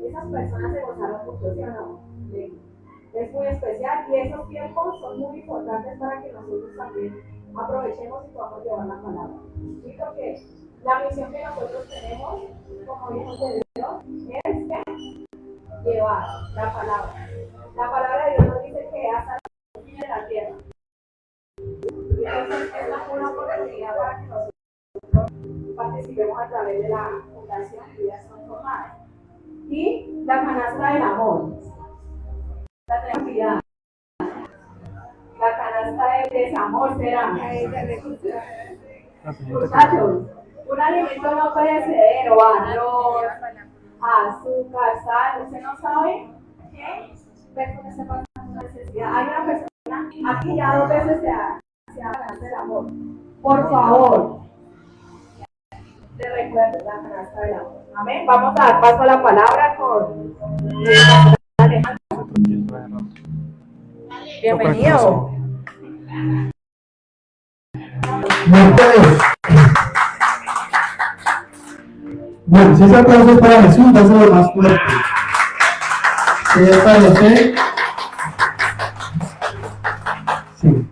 esas personas se gozaron mucho, ¿sí o no? Es muy especial y esos tiempos son muy importantes para que nosotros también aprovechemos y podamos llevar la palabra. Y porque la misión que nosotros tenemos como hijos de Dios es que llevar la palabra. La palabra de Dios nos dice que hasta los fines de la tierra. Y entonces es una oportunidad para que nosotros participemos a través de la Fundación Vidas Transformadas. Y la canasta del amor, la tranquilidad, la canasta del desamor será. Muchachos, un alimento no perecedero, arroz, azúcar, sal, ¿usted no sabe qué? Personas se pasan una necesidad. Hay una persona, aquí ya 2 veces se ha ganado el amor. Por favor, te recuerdo la canasta del amor. Amén. Vamos a dar paso a la palabra con Alejandro. Bienvenido. Bueno, si ese aplauso es para Jesús, dáselo más fuerte. Si es para usted. Sí.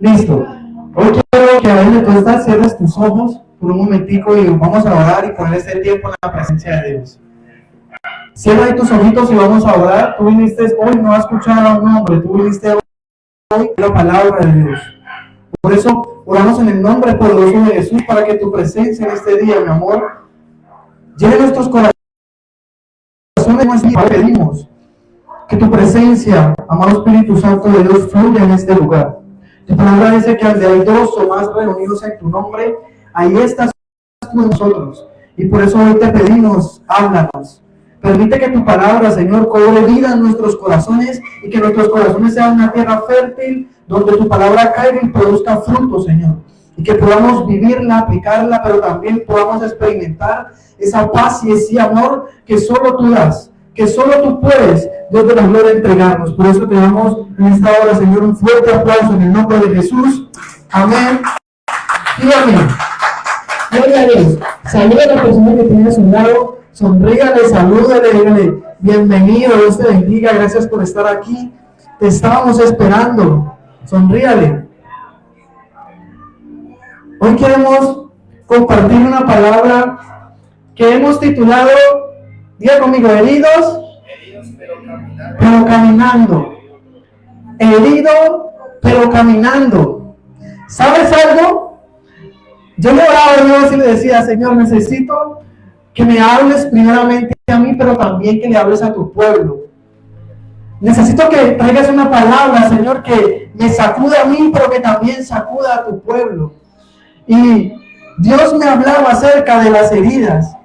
Listo. Hoy quiero que ahí tú estás, cierres tus ojos por un momentico y vamos a orar y poner este tiempo en la presencia de Dios. Cierra ahí tus ojitos y vamos a orar. Tú viniste hoy no a escuchar a un hombre, tú viniste hoy la palabra de Dios. Por eso oramos en el nombre poderoso de Jesús para que tu presencia en este día, mi amor, llene nuestros corazones. Pedimos que tu presencia, amado Espíritu Santo de Dios, fluya en este lugar. Tu palabra dice que donde hay 2 o más reunidos en tu nombre, ahí estás tú en nosotros. Y por eso hoy te pedimos, háblanos. Permite que tu palabra, Señor, cobre vida en nuestros corazones y que nuestros corazones sean una tierra fértil donde tu palabra caiga y produzca fruto, Señor. Y que podamos vivirla, aplicarla, pero también podamos experimentar esa paz y ese amor que solo tú das, que solo tú puedes, Dios de la gloria, entregarnos. Por eso te damos en esta hora, Señor, un fuerte aplauso en el nombre de Jesús. Amén. Y amén. Gloria a Dios. Saluda a la persona que tiene a su lado. Sonrígale, salúdale, dígale, bienvenido, Dios te bendiga, gracias por estar aquí, te estábamos esperando, sonrígale. Hoy queremos compartir una palabra que hemos titulado, diga conmigo, heridos pero caminando. Herido pero caminando. ¿Sabes algo? Yo le oraba a Dios y le decía, Señor, necesito que me hables primeramente a mí, pero también que le hables a tu pueblo. Necesito que traigas una palabra, Señor, que me sacuda a mí, pero que también sacuda a tu pueblo. Y Dios me hablaba acerca de las heridas.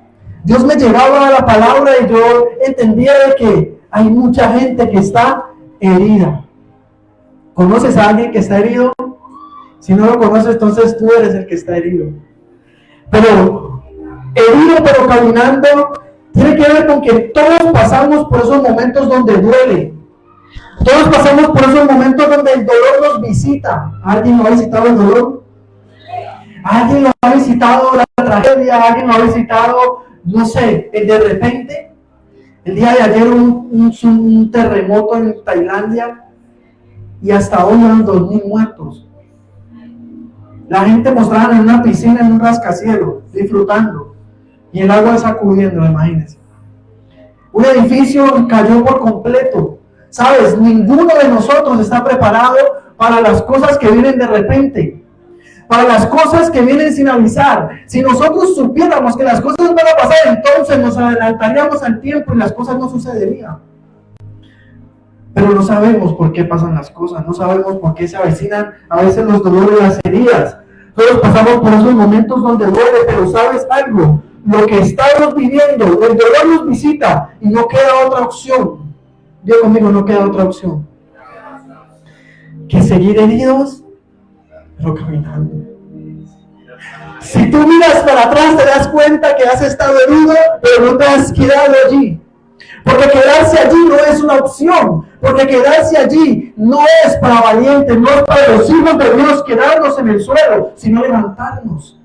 Dios me llevaba a la palabra y yo entendía de que hay mucha gente que está herida. ¿Conoces a alguien que está herido? Si no lo conoces, entonces tú eres el que está herido. Pero herido pero caminando tiene que ver con que todos pasamos por esos momentos donde duele. Todos pasamos por esos momentos donde el dolor nos visita. ¿Alguien lo ha visitado el dolor? ¿Alguien lo ha visitado la tragedia? ¿Alguien lo ha visitado, no sé, de repente? El día de ayer un terremoto en Tailandia y hasta hoy eran 2.000 muertos. La gente mostraba en una piscina, en un rascacielos, disfrutando. Y el agua sacudiendo, imagínense. Un edificio cayó por completo. ¿Sabes? Ninguno de nosotros está preparado para las cosas que vienen de repente. Para las cosas que vienen sin avisar. Si nosotros supiéramos que las cosas van a pasar, entonces nos adelantaríamos al tiempo y las cosas no sucederían. Pero no sabemos por qué pasan las cosas. No sabemos por qué se avecinan a veces los dolores y las heridas. Todos pasamos por esos momentos donde duele, pero ¿sabes algo? Lo que estamos viviendo, el dolor nos visita y no queda otra opción. Dios conmigo, no queda otra opción que seguir heridos, pero caminando. Si tú miras para atrás, te das cuenta que has estado herido, pero no te has quedado allí. Porque quedarse allí no es una opción. Porque quedarse allí no es para valientes, no es para los hijos de Dios quedarnos en el suelo, sino levantarnos.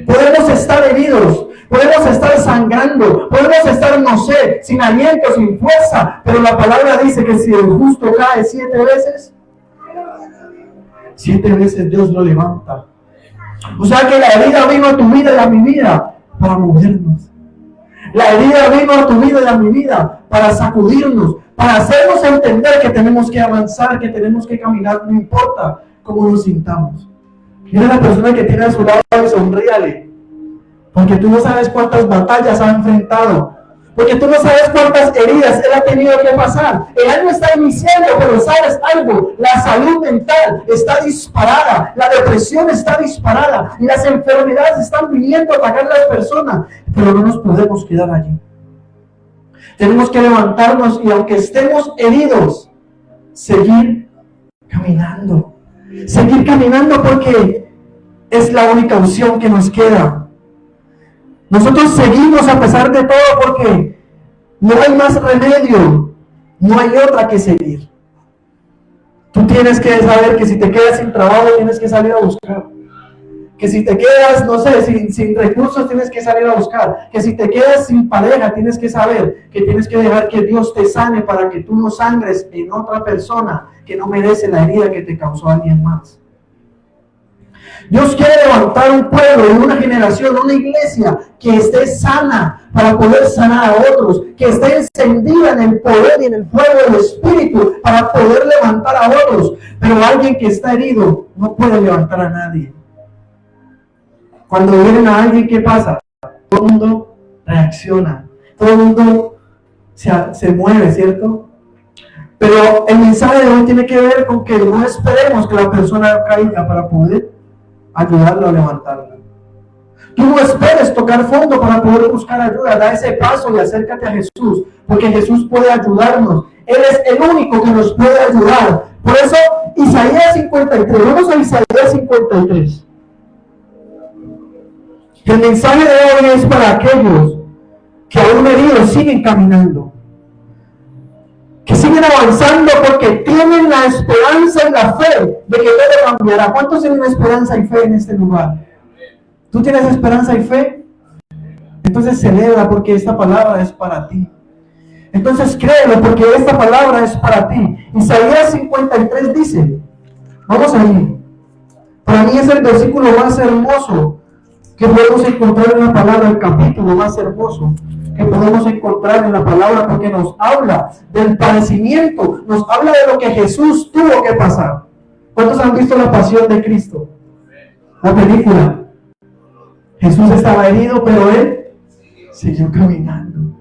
Podemos estar heridos, podemos estar sangrando, podemos estar, no sé, sin aliento, sin fuerza, pero la palabra dice que si el justo cae 7 veces, 7 veces Dios lo levanta. O sea que la herida vino a tu vida y a mi vida para movernos. La herida vino a tu vida y a mi vida para sacudirnos, para hacernos entender que tenemos que avanzar, que tenemos que caminar, no importa cómo nos sintamos. Mira a la persona que tiene a su lado y sonríale, porque tú no sabes cuántas batallas ha enfrentado, porque tú no sabes cuántas heridas él ha tenido que pasar. El año está iniciando, pero ¿sabes algo? La salud mental está disparada, la depresión está disparada y las enfermedades están viniendo a atacar a las personas, pero no nos podemos quedar allí. Tenemos que levantarnos y aunque estemos heridos, seguir caminando. Seguir caminando porque es la única opción que nos queda. Nosotros seguimos a pesar de todo porque no hay más remedio, no hay otra que seguir. Tú tienes que saber que si te quedas sin trabajo tienes que salir a buscar. Que si te quedas, no sé, sin recursos tienes que salir a buscar. Que si te quedas sin pareja tienes que saber que tienes que dejar que Dios te sane para que tú no sangres en otra persona que no merece la herida que te causó alguien más. Dios quiere levantar un pueblo, una generación, una iglesia que esté sana para poder sanar a otros, que esté encendida en el poder y en el fuego del Espíritu para poder levantar a otros. Pero alguien que está herido no puede levantar a nadie. Cuando vienen a alguien, ¿qué pasa? Todo el mundo reacciona, todo el mundo se mueve, ¿cierto? Pero el mensaje de hoy tiene que ver con que no esperemos que la persona caiga para poder ayudarlo a levantarla. Tú no esperes tocar fondo para poder buscar ayuda. Da ese paso y acércate a Jesús, porque Jesús puede ayudarnos. Él es el único que nos puede ayudar. Por eso, Isaías 53. Vamos a Isaías 53. El mensaje de hoy es para aquellos que aún heridos siguen caminando, que siguen avanzando porque tienen la esperanza y la fe de que todo cambiará. ¿Cuántos tienen esperanza y fe en este lugar? ¿Tú tienes esperanza y fe? Entonces celebra porque esta palabra es para ti. Entonces créelo porque esta palabra es para ti. Isaías 53 dice, vamos a ir. Para mí es el versículo más hermoso que podemos encontrar en la palabra, el capítulo más hermoso que podemos encontrar en la palabra, porque nos habla del padecimiento, nos habla de lo que Jesús tuvo que pasar. ¿Cuántos han visto la pasión de Cristo? La película. Jesús estaba herido, pero Él siguió caminando.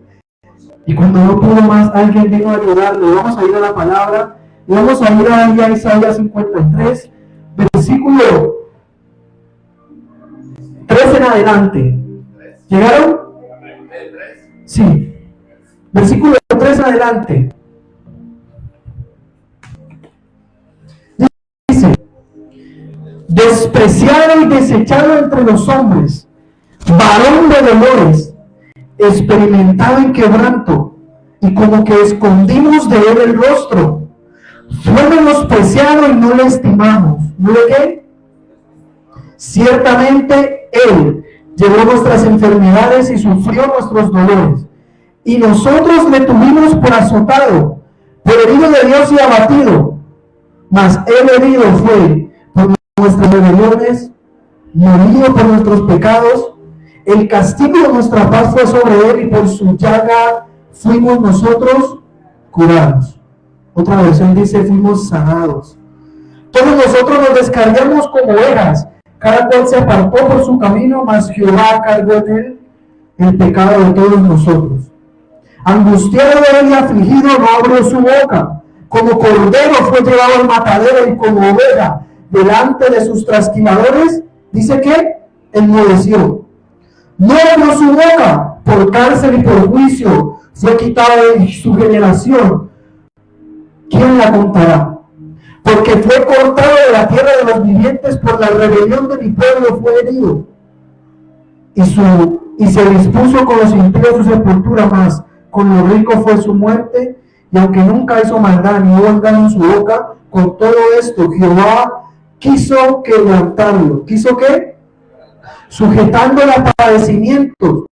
Y cuando no pudo más, alguien vino a ayudarle. Vamos a ir a la palabra, y vamos a ir a Isaías 53, versículo 3 en adelante. ¿Llegaron? Sí. Versículo 3 en adelante. Dice: despreciado y desechado entre los hombres, varón de dolores, experimentado en quebranto, y como que escondimos de él el rostro. Fue menospreciado y no le estimamos. ¿No le qué? Ciertamente Él llevó nuestras enfermedades y sufrió nuestros dolores. Y nosotros le tuvimos por azotado, por herido de Dios y abatido. Mas Él herido fue por nuestras rebeliones, molido por nuestros pecados. El castigo de nuestra paz fue sobre Él, y por su llaga fuimos nosotros curados. Otra versión dice, fuimos sanados. Todos nosotros nos descargamos como ovejas, cada cual se apartó por su camino, mas Jehová cargó en él el pecado de todos nosotros. Angustiado él y afligido, no abrió su boca. Como cordero fue llevado al matadero, y como oveja delante de sus trasquiladores, dice que enmudeció. No abrió su boca, por cárcel y por juicio fue quitado de su generación. ¿Quién la contará? Porque fue cortado de la tierra de los vivientes, por la rebelión de mi pueblo fue herido. Y se dispuso con los impíos su sepultura, más con los ricos fue su muerte. Y aunque nunca hizo maldad ni hubo engaño en su boca, con todo esto Jehová quiso quebrantarlo. ¿Quiso qué? Sujetándolo a padecimientos,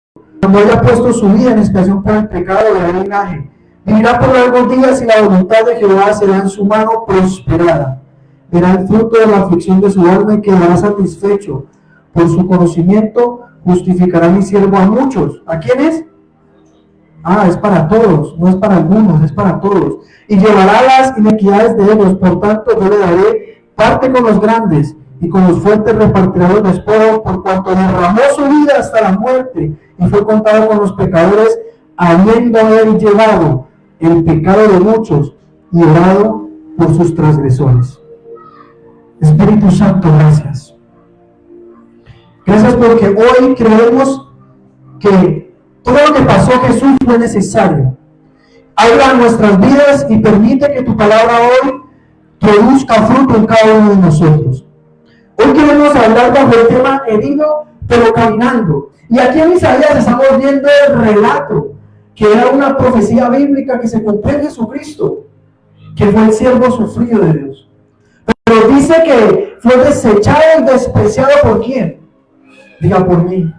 como haya puesto su vida en expiación por el pecado de el linaje. Vivirá por largos días y la voluntad de Jehová será en su mano prosperada. Verá el fruto de la aflicción de su alma y quedará satisfecho. Por su conocimiento justificará mi siervo a muchos. ¿A quiénes? Es para todos, no es para algunos, es para todos. Y llevará las iniquidades de ellos, por tanto yo le daré parte con los grandes, y con los fuertes repartirá los despojos, por cuanto derramó su vida hasta la muerte, y fue contado con los pecadores, habiendo él llevado el pecado de muchos, y orado por sus transgresores. Espíritu Santo, gracias. Gracias porque hoy creemos que todo lo que pasó Jesús fue necesario. Habla en nuestras vidas y permite que tu palabra hoy produzca fruto en cada uno de nosotros. Hoy queremos hablar bajo el tema herido pero caminando. Y aquí en Isaías estamos viendo el relato, que era una profecía bíblica que se cumplió en Jesucristo, que fue el siervo sufrido de Dios. Pero dice que fue desechado y despreciado ¿por quién? Diga, por mí.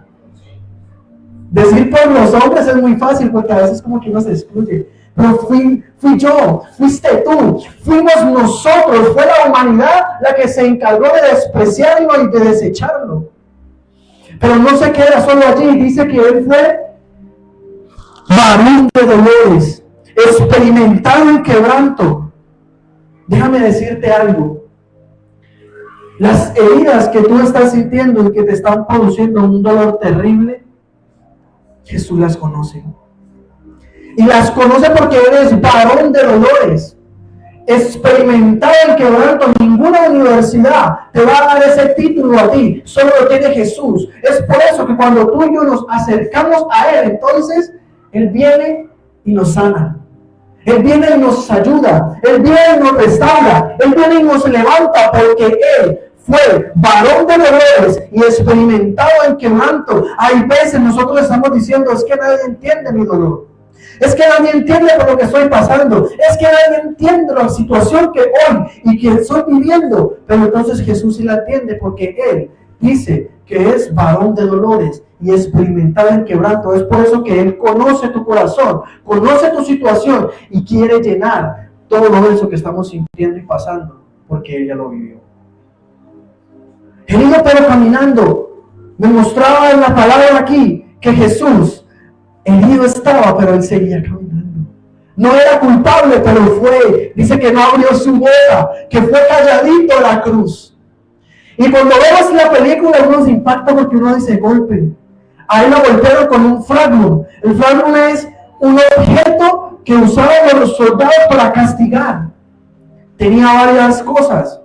Decir por los hombres es muy fácil porque a veces como que uno se excluye. Pero fui yo, fuiste tú, fuimos nosotros, fue la humanidad la que se encargó de despreciarlo y de desecharlo. Pero no se queda solo allí, dice que él fue varón de dolores, experimentado en quebranto. Déjame decirte algo. Las heridas que tú estás sintiendo y que te están produciendo un dolor terrible, Jesús las conoce. Y las conoce porque eres varón de dolores, experimentado en quebranto. Ninguna universidad te va a dar ese título a ti, solo lo tiene Jesús. Es por eso que cuando tú y yo nos acercamos a Él, entonces Él viene y nos sana. Él viene y nos ayuda. Él viene y nos restaura. Él viene y nos levanta porque Él fue varón de dolores y experimentado en quebranto. Hay veces nosotros estamos diciendo, es que nadie entiende mi dolor. Es que nadie entiende por lo que estoy pasando. Es que nadie entiende la situación que hoy y que estoy viviendo. Pero entonces Jesús sí la entiende porque Él dice que es varón de dolores y experimentado en quebranto. Es por eso que Él conoce tu corazón, conoce tu situación y quiere llenar todo eso que estamos sintiendo y pasando porque Él ya lo vivió. Herido pero caminando. Me mostraba en la palabra aquí que Jesús herido estaba, pero Él seguía caminando. No era culpable, pero fue. Dice que no abrió su boca, que fue calladito a la cruz. Y cuando vemos la película, uno se impacta porque uno dice golpe. Ahí lo golpearon con un fragmento. El fragmento es un objeto que usaban los soldados para castigar. Tenía varias cosas.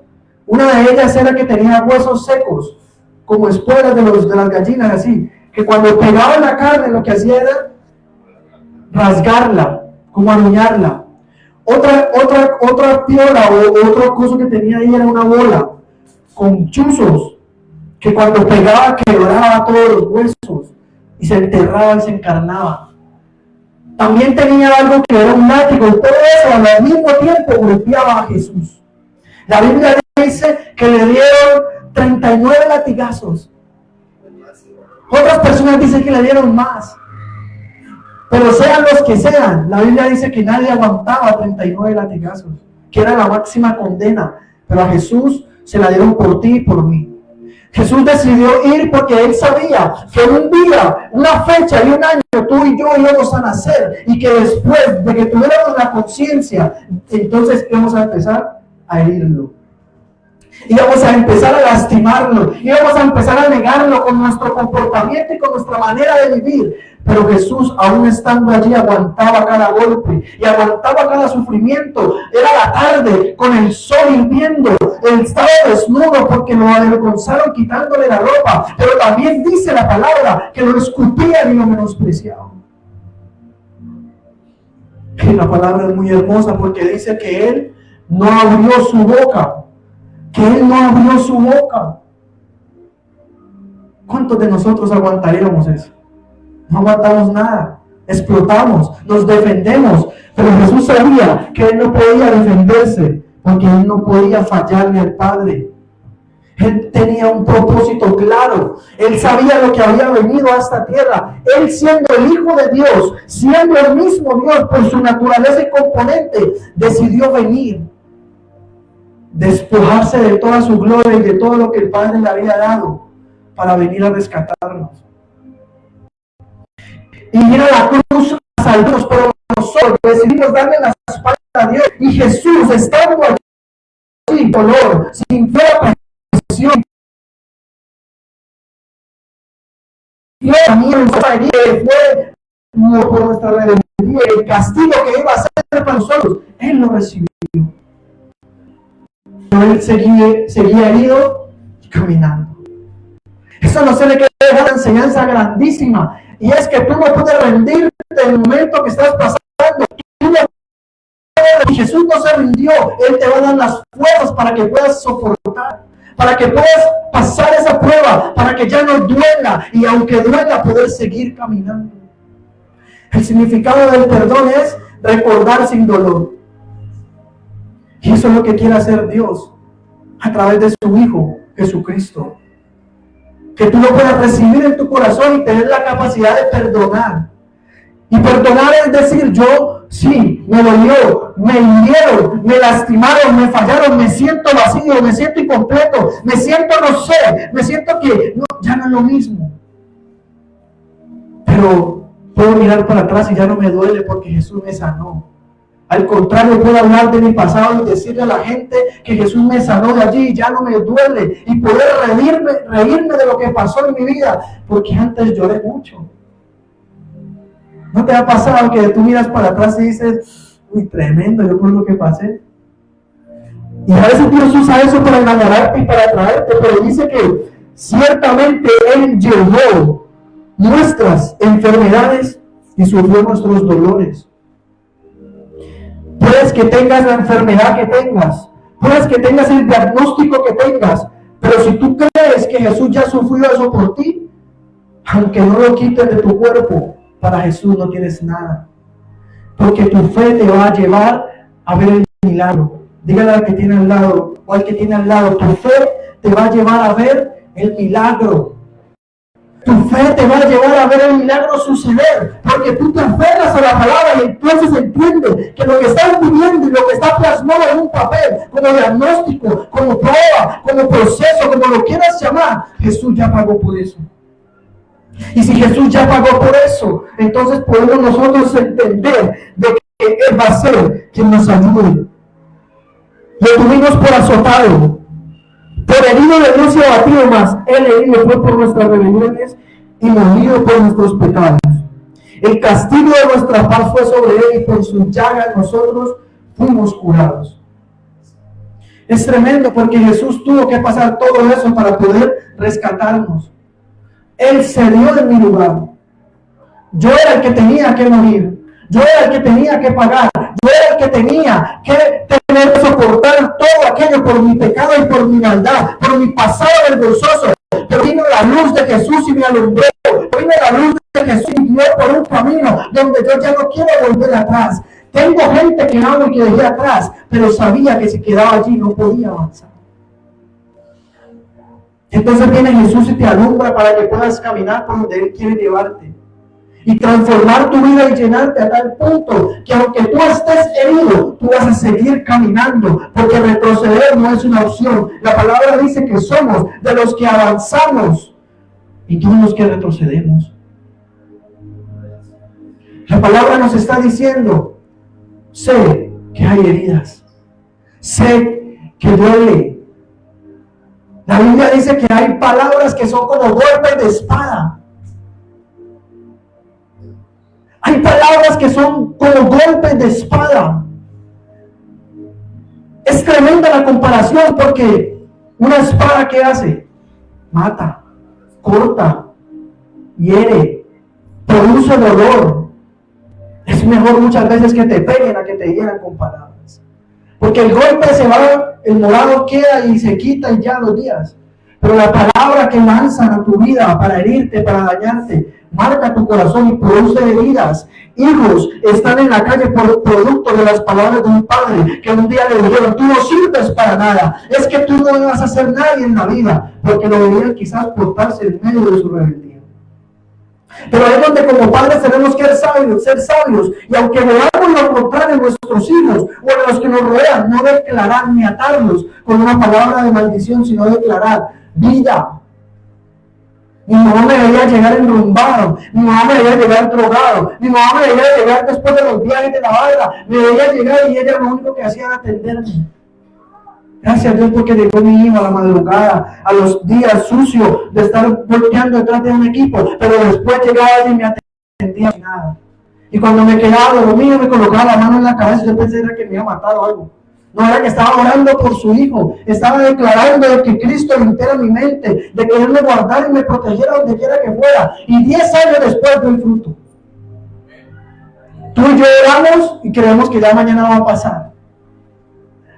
Una de ellas era que tenía huesos secos, como espuelas de las gallinas, así, que cuando pegaban la carne lo que hacía era rasgarla, como aruñarla. Otra piola o otra cosa que tenía ahí era una bola con chuzos, que cuando pegaba quebraba todos los huesos y se enterraba y se encarnaba. También tenía algo que era un látigo, y todo eso al mismo tiempo golpeaba a Jesús. La Biblia dice que le dieron 39 latigazos. Otras personas dicen que le dieron más. Pero sean los que sean, la Biblia dice que nadie aguantaba 39 latigazos, que era la máxima condena. Pero a Jesús se la dieron por ti y por mí. Jesús decidió ir porque Él sabía que en un día, una fecha y un año tú y yo íbamos a nacer y que después de que tuviéramos la conciencia, entonces íbamos a empezar a herirlo. Íbamos a empezar a lastimarlo, íbamos a empezar a negarlo con nuestro comportamiento y con nuestra manera de vivir. Pero Jesús, aún estando allí, aguantaba cada golpe y aguantaba cada sufrimiento. Era la tarde con el sol hirviendo, él estaba desnudo porque lo avergonzaron quitándole la ropa. Pero también dice la palabra que lo escupían y lo menospreciaban. Y la palabra es muy hermosa porque dice que Él no abrió su boca. Que Él no abrió su boca. ¿Cuántos de nosotros aguantaríamos eso? No aguantamos nada, explotamos, nos defendemos, pero Jesús sabía que Él no podía defenderse, porque Él no podía fallarle al Padre. Él tenía un propósito claro. Él sabía lo que había venido a esta tierra. Él, siendo el Hijo de Dios, siendo el mismo Dios por su naturaleza y componente, decidió venir, despojarse de toda su gloria y de todo lo que el Padre le había dado para venir a rescatarnos. Y ir a la cruz a salvarnos, pero nosotros decidimos darle la espalda a Dios. Y Jesús, estando allí, sin dolor, sin presión, fue por nuestra redención, el castigo que iba a ser para nosotros, Él lo recibió. Pero Él seguía herido y caminando. Eso no se le queda una enseñanza grandísima, y es que tú no puedes rendirte en el momento que estás pasando. Tú no puedes, y Jesús no se rindió. Él te va a dar las fuerzas para que puedas soportar, para que puedas pasar esa prueba, para que ya no duela, y aunque duela, poder seguir caminando. El significado del perdón es recordar sin dolor. Y eso es lo que quiere hacer Dios a través de su Hijo, Jesucristo. Que tú lo puedas recibir en tu corazón y tener la capacidad de perdonar. Y perdonar es decir, yo sí, me dolió, me hirieron, me lastimaron, me fallaron, me siento vacío, me siento incompleto, me siento no sé, me siento que no, ya no es lo mismo. Pero puedo mirar para atrás y ya no me duele porque Jesús me sanó. Al contrario, puedo hablar de mi pasado y decirle a la gente que Jesús me sanó de allí y ya no me duele, y poder reírme de lo que pasó en mi vida, porque antes lloré mucho. ¿No te ha pasado que tú miras para atrás y dices, uy, tremendo, yo por lo que pasé? Y a veces Dios usa eso para enamorarte y para atraerte, pero dice que ciertamente Él llevó nuestras enfermedades y sufrió nuestros dolores. Puedes que tengas la enfermedad que tengas, puedes que tengas el diagnóstico que tengas, pero si tú crees que Jesús ya sufrió eso por ti, aunque no lo quites de tu cuerpo, para Jesús no tienes nada. Porque tu fe te va a llevar a ver el milagro. Dígale al que tiene al lado, o al que tiene al lado, tu fe te va a llevar a ver el milagro. Tu fe te va a llevar a ver el milagro suceder, porque tú te aferras a la palabra y entonces entiendes que lo que estás viviendo y lo que está plasmado en un papel, como diagnóstico, como prueba, como proceso, como lo quieras llamar, Jesús ya pagó por eso. Y si Jesús ya pagó por eso, entonces podemos nosotros entender de que Él va a ser quien nos ayude. Lo tuvimos por azotado, por herido de Dios y abatido, más Él herido fue por nuestras rebeliones y molido por nuestros pecados. El castigo de nuestra paz fue sobre Él, y por su llaga nosotros fuimos curados. Es tremendo, porque Jesús tuvo que pasar todo eso para poder rescatarnos. Él se dio en mi lugar. Yo era el que tenía que morir. Yo era el que tenía que pagar. Yo era el que tenía que tener que soportar todo aquello por mi pecado y por mi maldad, por mi pasado vergonzoso. Pero vino la luz de Jesús y me alumbró. Vino la luz de Jesús y me dio por un camino donde yo ya no quiero volver atrás. Tengo gente que amo y que dejé atrás, pero sabía que si quedaba allí no podía avanzar. Entonces viene Jesús y te alumbra para que puedas caminar por donde Él quiere llevarte y transformar tu vida y llenarte a tal punto que aunque tú estés herido, tú vas a seguir caminando, porque retroceder no es una opción. La palabra dice que somos de los que avanzamos y todos los que retrocedemos. La palabra nos está diciendo, sé que hay heridas, sé que duele. La Biblia dice que hay palabras que son como golpes de espada. Hay palabras que son como golpes de espada. Es tremenda la comparación, porque una espada, ¿qué hace? Mata, corta, hiere, produce dolor. Es mejor muchas veces que te peguen a que te hieran con palabras. Porque el golpe se va, el morado queda y se quita y ya los días. Pero la palabra que lanzan a tu vida para herirte, para dañarte, marca tu corazón y produce heridas. Hijos están en la calle por producto de las palabras de un padre que un día le dijeron: tú no sirves para nada, es que tú no vas a ser nadie en la vida, porque lo veían quizás portarse en medio de su rebeldía. Pero es donde como padres tenemos que ser sabios, y aunque veamos lo contrario en nuestros hijos o en los que nos rodean, no declarar ni atarlos con una palabra de maldición, sino declarar vida. Mi mamá me veía llegar enrumbado, mi mamá me veía llegar drogado, mi mamá me veía llegar después de los viajes de la barra, me veía llegar y ella lo único que hacía era atenderme. Gracias a Dios porque llegó mi hijo a la madrugada, a los días sucios de estar volteando detrás de un equipo, pero después llegaba ella y me atendía sin nada. Y cuando me quedaba dormido me colocaba la mano en la cabeza, yo pensé que me iba a matar o algo. No era que estaba orando por su hijo, estaba declarando de que Cristo limpiara mi mente, de que Él me guardara y me protegiera donde quiera que fuera. Y 10 años después dio el fruto. Tú y yo oramos y creemos que ya mañana va a pasar.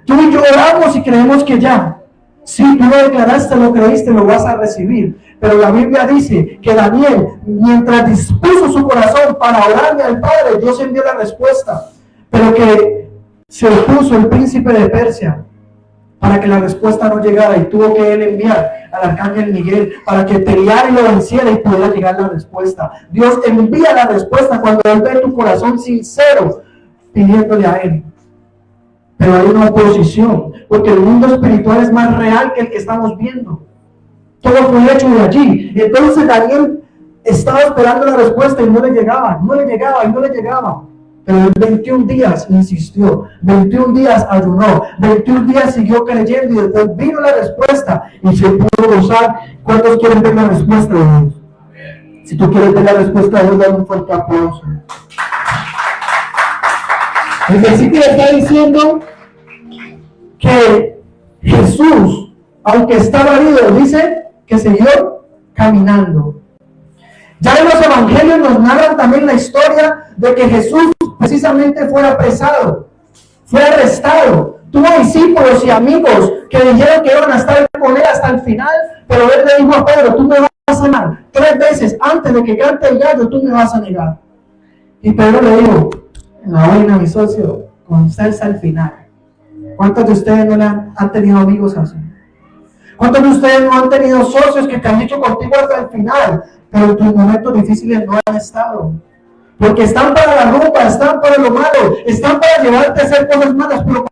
Tú y yo oramos y creemos que ya. Sí, tú lo declaraste, lo creíste, lo vas a recibir. Pero la Biblia dice que Daniel, mientras dispuso su corazón para orarle al Padre, Dios envió la respuesta. Pero que se opuso el príncipe de Persia para que la respuesta no llegara, y tuvo que él enviar al arcángel Miguel para que peleara y lo venciera y pudiera llegar la respuesta. Dios envía la respuesta cuando Él ve tu corazón sincero pidiéndole a Él. Pero hay una oposición, porque el mundo espiritual es más real que el que estamos viendo. Todo fue hecho de allí. Y entonces Daniel estaba esperando la respuesta y no le llegaba, no le llegaba y no le llegaba. Pero en 21 días insistió, 21 días ayunó, 21 días siguió creyendo y después vino la respuesta y se pudo gozar. ¿Cuántos quieren ver la respuesta de Dios? Si tú quieres ver la respuesta de Dios, dale un fuerte aplauso. El versículo está diciendo que Jesús, aunque estaba herido, dice que siguió caminando. Ya en los evangelios nos narran también la historia de que Jesús precisamente fue apresado, fue arrestado. Tuvo discípulos y amigos que dijeron que iban a estar con él hasta el final, pero él le dijo a Pedro: tú me vas a negar 3 veces antes de que cante el gallo, tú me vas a negar. Y Pedro le dijo: en la vaina, mi socio, con salsa al final. ¿Cuántos de ustedes no le han tenido amigos así? ¿Cuántos de ustedes no han tenido socios que te han dicho contigo hasta el final, pero en tus momentos difíciles no han estado? Porque están para la rumba, están para lo malo, están para llevarte a hacer cosas malas, pero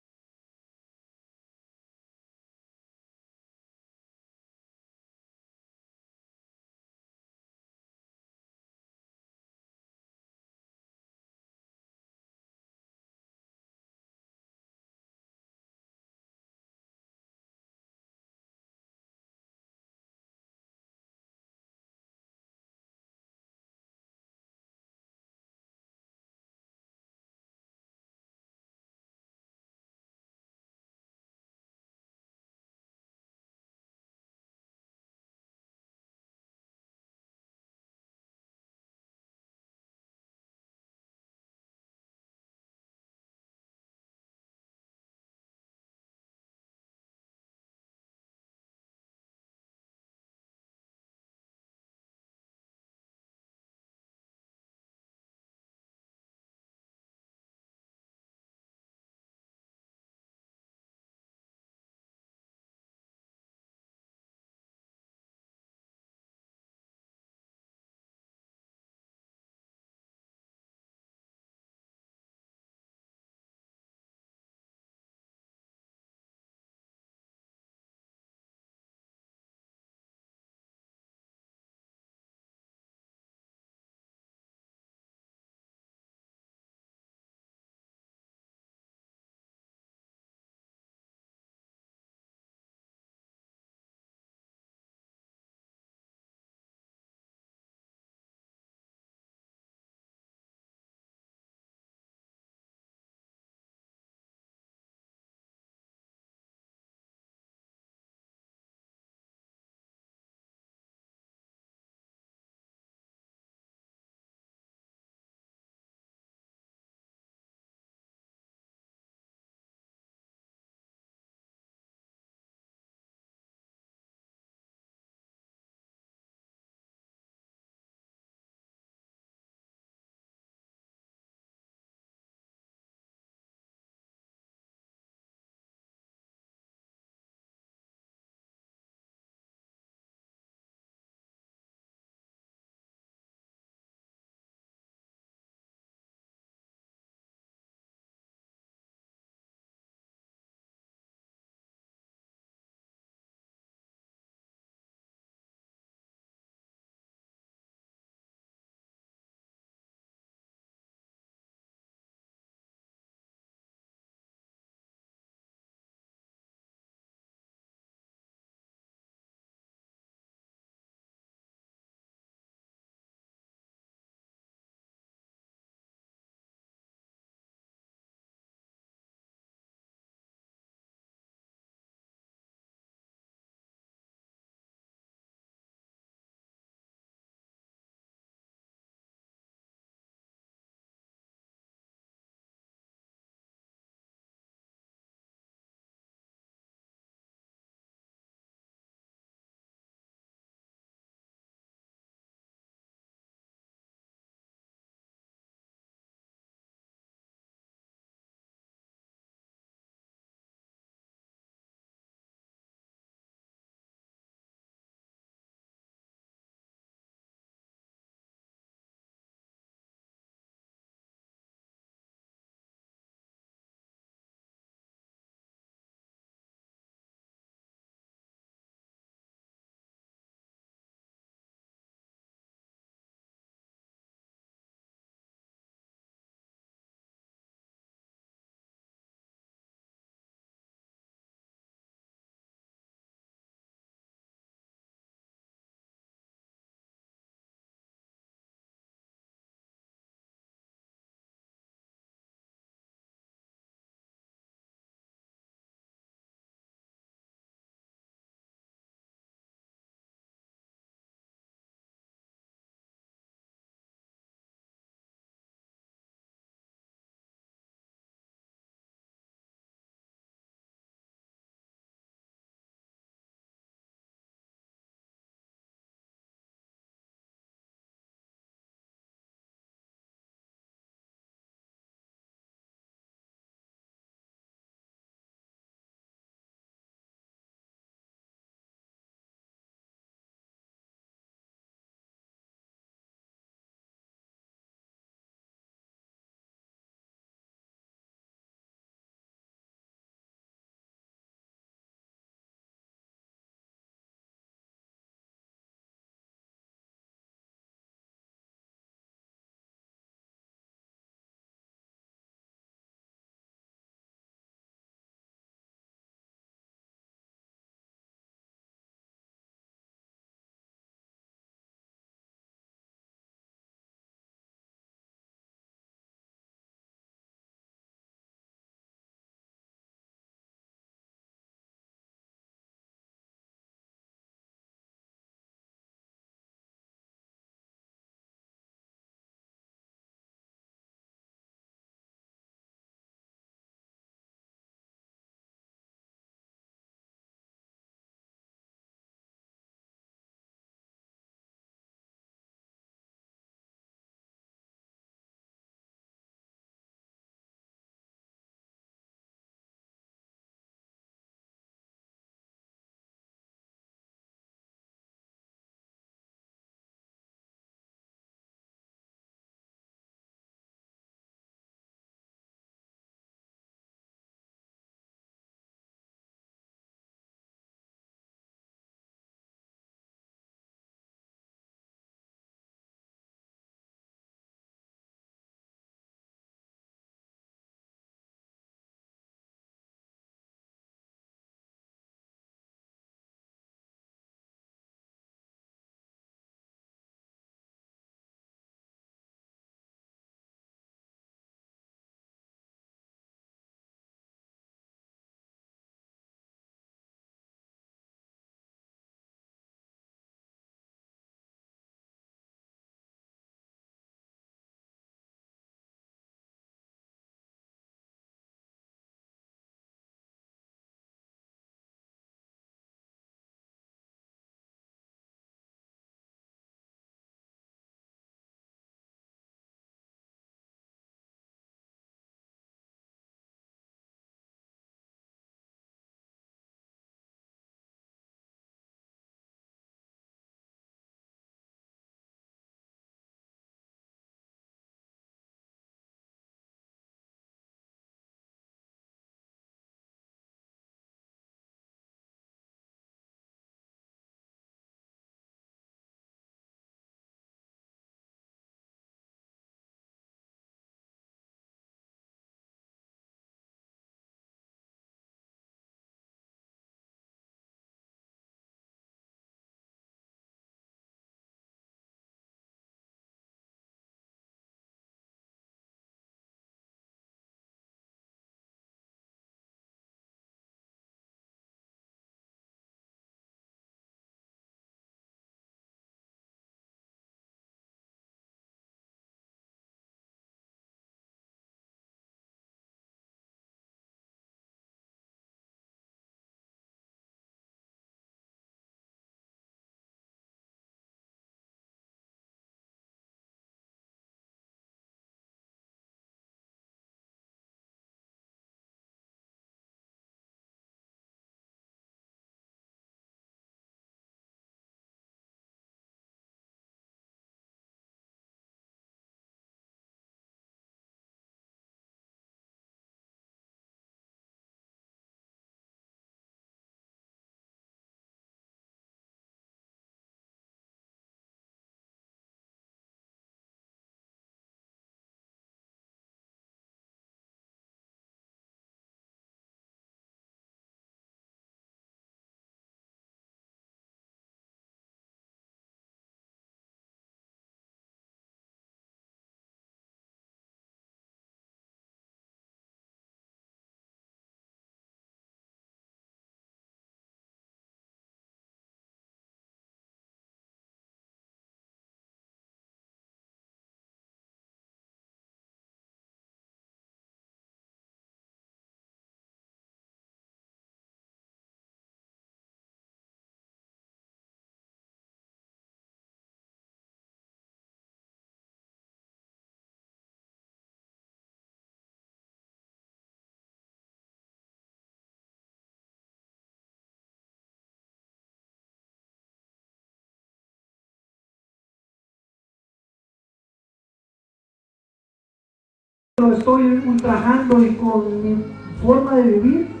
lo estoy ultrajando y con mi forma de vivir.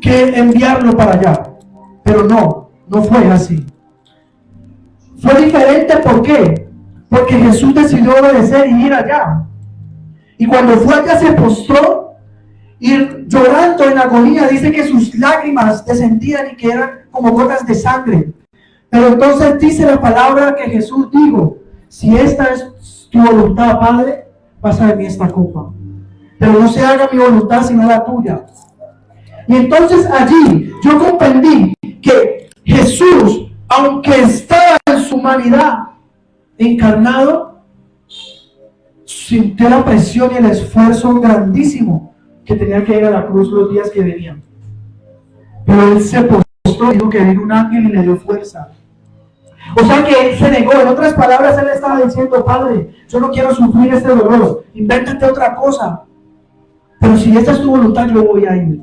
Que enviarlo para allá, pero no fue así. Fue diferente. ¿Por qué? Porque Jesús decidió obedecer y ir allá. Y cuando fue allá se postró y llorando en agonía, dice que sus lágrimas descendían y que eran como gotas de sangre. Pero entonces dice la palabra que Jesús dijo: si esta es tu voluntad, Padre, pasa de mí esta copa, pero no se haga mi voluntad sino la tuya. Y entonces allí yo comprendí que Jesús, aunque estaba en su humanidad encarnado, sintió la presión y el esfuerzo grandísimo que tenía que ir a la cruz los días que venían. Pero él se postró y dijo que vino un ángel y le dio fuerza. O sea que él se negó. En otras palabras, él estaba diciendo: Padre, yo no quiero sufrir este dolor, invéntate otra cosa, pero si esta es tu voluntad, yo voy a ir.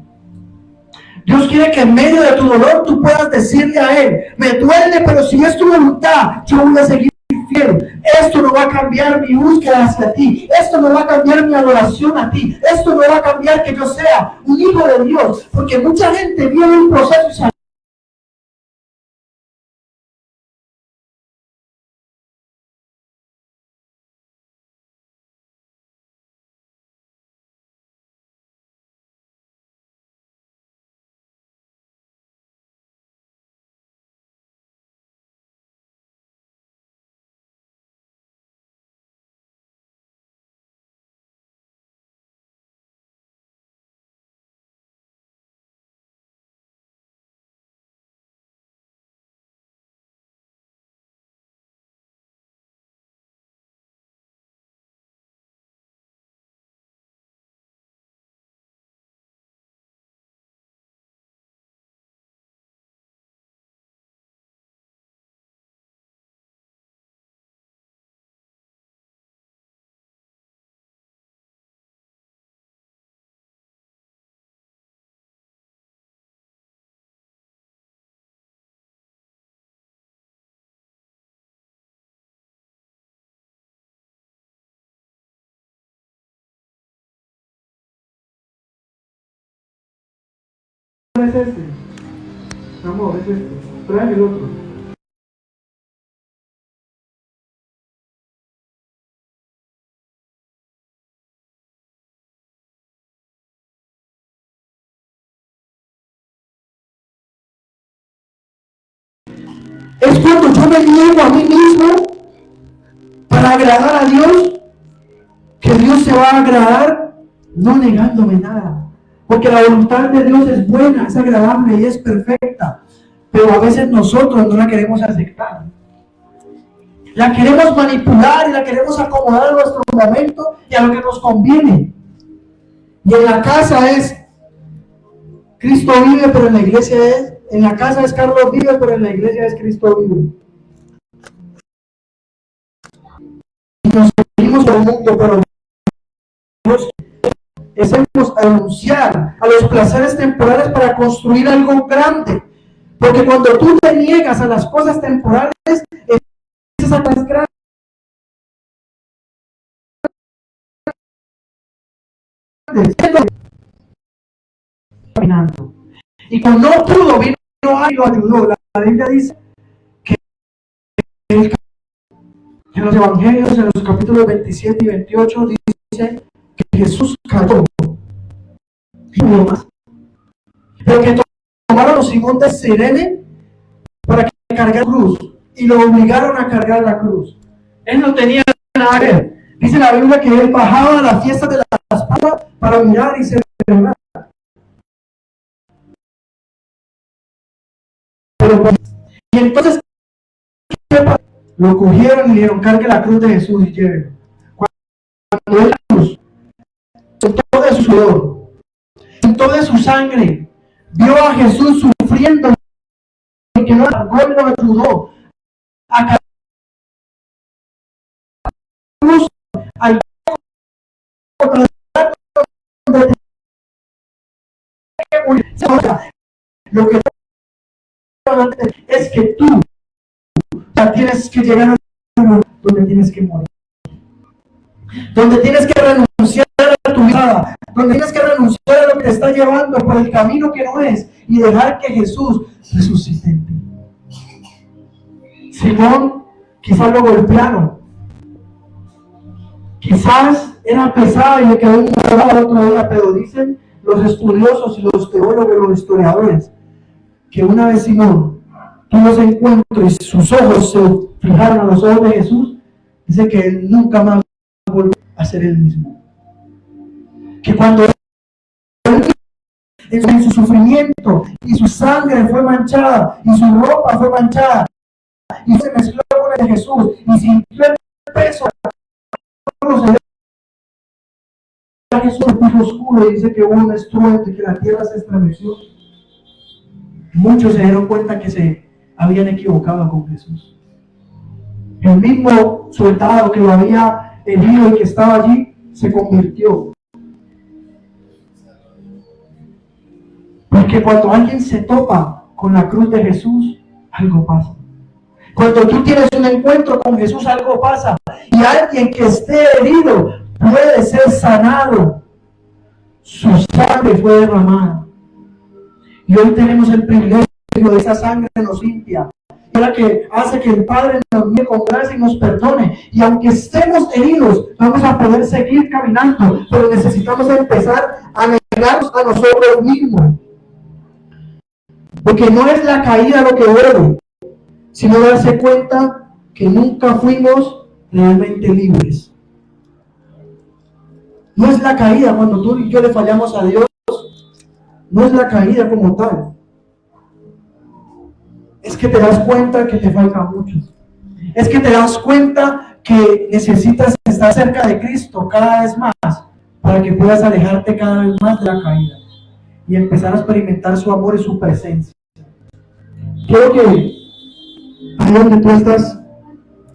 Dios quiere que en medio de tu dolor tú puedas decirle a Él: me duele, pero si es tu voluntad, yo voy a seguir fiel. Esto no va a cambiar mi búsqueda hacia ti. Esto no va a cambiar mi adoración a ti. Esto no va a cambiar que yo sea un hijo de Dios. Porque mucha gente viene un proceso y se no es este. Amor, es este. Tráeme el otro. Es cuando yo me niego a mí mismo para agradar a Dios, que Dios se va a agradar, no negándome nada. Porque la voluntad de Dios es buena, es agradable y es perfecta. Pero a veces nosotros no la queremos aceptar. La queremos manipular y la queremos acomodar a nuestro momento y a lo que nos conviene. Y en la casa es Cristo vive, pero en la iglesia es, en la casa es Carlos vive, pero en la iglesia es Cristo vive. Y nos venimos al mundo, pero Dios empecemos a renunciar a los placeres temporales para construir algo grande. Porque cuando tú te niegas a las cosas temporales, empiezas a las grandes. caminando. Y cuando no pudo, vino alguien y lo ayudó. La Biblia dice que en los evangelios, en los capítulos 27 y 28, dice que Jesús cayó y no más. Pero que tomaron a Simón de Cirene para que cargara la cruz y lo obligaron a cargar la cruz. Él no tenía nada que ver. Dice la Biblia que él bajaba a la fiesta de las Pascuas para mirar y celebrar. Y entonces lo cogieron y le dijeron: cargue la cruz de Jesús y llévelo. Cuando él la cruz, en todo de su sudor, en toda su sangre, vio a Jesús sufriendo, y que no lo ayudó a cargar la cruz al lo que es que tú tienes que llegar a un lugar donde tienes que morir, donde tienes que renunciar a tu vida, donde tienes que renunciar a lo que te está llevando por el camino que no es y dejar que Jesús resucite en ti. Simón quizás lo golpearon, quizás era pesado y le quedó un morado otro día, pero dicen los estudiosos y los teólogos, los historiadores, que una vez Simón tuvo ese encuentro y sus ojos se fijaron a los ojos de Jesús, dice que él nunca más volvió a ser el mismo. Que cuando en su sufrimiento y su sangre fue manchada y su ropa fue manchada y se mezcló con el de Jesús y sintió el peso de Jesús en el piso oscuro, y dice que hubo un estruendo y que la tierra se estremeció. Muchos se dieron cuenta que se habían equivocado con Jesús. El mismo soldado que lo había herido y que estaba allí se convirtió. Porque cuando alguien se topa con la cruz de Jesús, algo pasa. Cuando tú tienes un encuentro con Jesús, algo pasa. Y alguien que esté herido puede ser sanado. Su sangre fue derramada. Y hoy tenemos el privilegio de esa sangre nos limpia. Es la que hace que el Padre nos mire con gracia y nos perdone. Y aunque estemos heridos, vamos a poder seguir caminando. Pero necesitamos empezar a negarnos a nosotros mismos. Porque no es la caída lo que duele, sino darse cuenta que nunca fuimos realmente libres. No es la caída cuando tú y yo le fallamos a Dios, no es la caída como tal. Es que te das cuenta que te falta mucho. Es que te das cuenta que necesitas estar cerca de Cristo cada vez más para que puedas alejarte cada vez más de la caída y empezar a experimentar su amor y su presencia. Quiero que ahí donde tú estás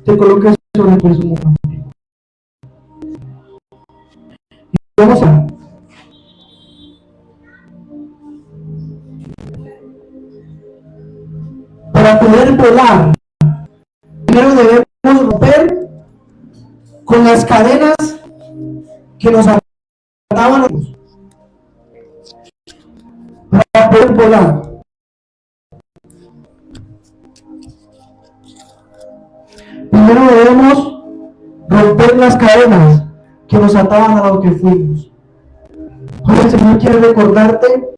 te coloques sobre tu sumo contigo. Y vamos a para poder volar, primero debemos romper con las cadenas que nos ataban a nosotros. Para poder volar, primero debemos romper las cadenas que nos ataban a lo que fuimos. Hoy el Señor quiere recordarte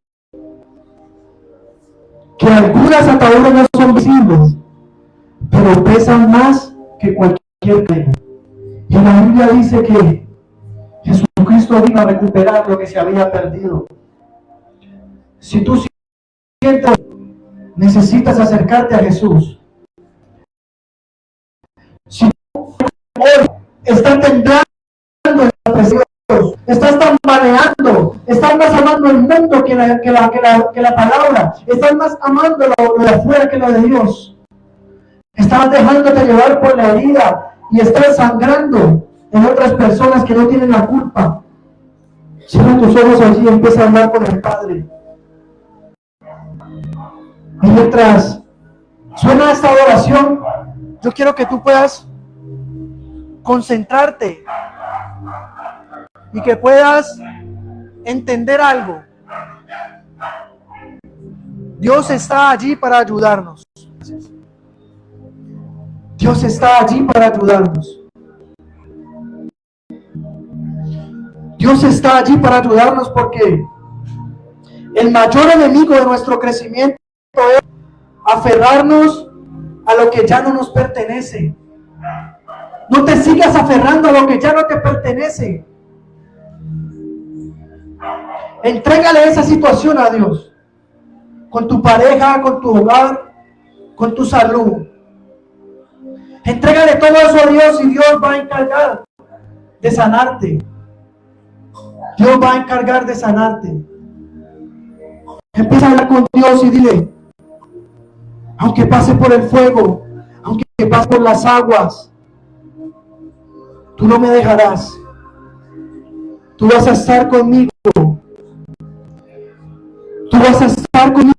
que algunas ataduras no son visibles, pero pesan más que cualquier cadena. Y la Biblia dice que Jesucristo vino a recuperar lo que se había perdido. Si tú sientes, necesitas acercarte a Jesús. Si hoy estás temblando en la presencia de Dios, estás tambaleando, estás más amando el mundo que la palabra, estás más amando lo de afuera que lo de Dios, estás dejándote llevar por la herida y estás sangrando en otras personas que no tienen la culpa. Cierra tus ojos allí y empieza a hablar con el Padre. Y mientras suena esta oración, yo quiero que tú puedas concentrarte y que puedas entender algo. Dios está allí para ayudarnos. Dios está allí para ayudarnos. Dios está allí para ayudarnos porque el mayor enemigo de nuestro crecimiento es aferrarnos a lo que ya no nos pertenece. No te sigas aferrando a lo que ya no te pertenece. Entrégale esa situación a Dios. Con tu pareja, con tu hogar, con tu salud. Entrégale todo eso a Dios y Dios va a encargar de sanarte. Dios va a encargar de sanarte. Empieza a hablar con Dios y dile, aunque pase por el fuego, aunque pase por las aguas, tú no me dejarás. Tú vas a estar conmigo. Tú vas a estar conmigo.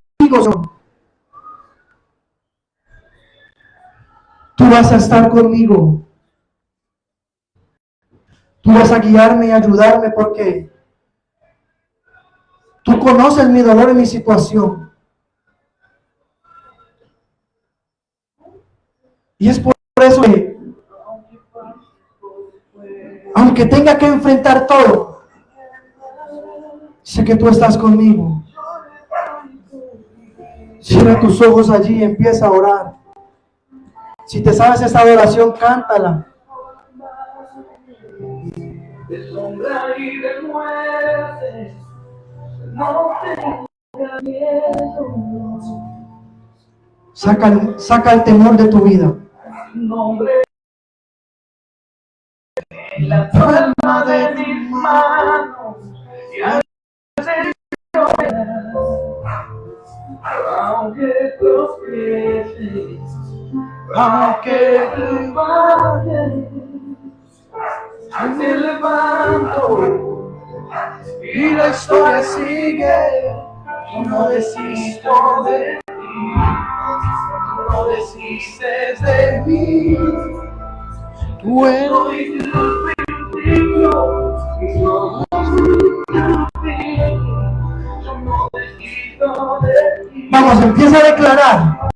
Tú vas a estar conmigo. Tú vas a guiarme y ayudarme porque tú conoces mi dolor y mi situación. Y es por eso que, aunque tenga que enfrentar todo, sé que tú estás conmigo. Cierra tus ojos allí y empieza a orar. Si te sabes esta adoración, cántala. De sombra y de muerte, no tenga miedo. Saca el temor de tu vida. Nombre en la palma de mis manos, y antes aunque tropiece, aunque te vayas, me levanto y la historia sigue. Y no desisto de ti, no desistes de mí. Bueno, y tu principio, no desisto de ti. Vamos, empieza a declarar.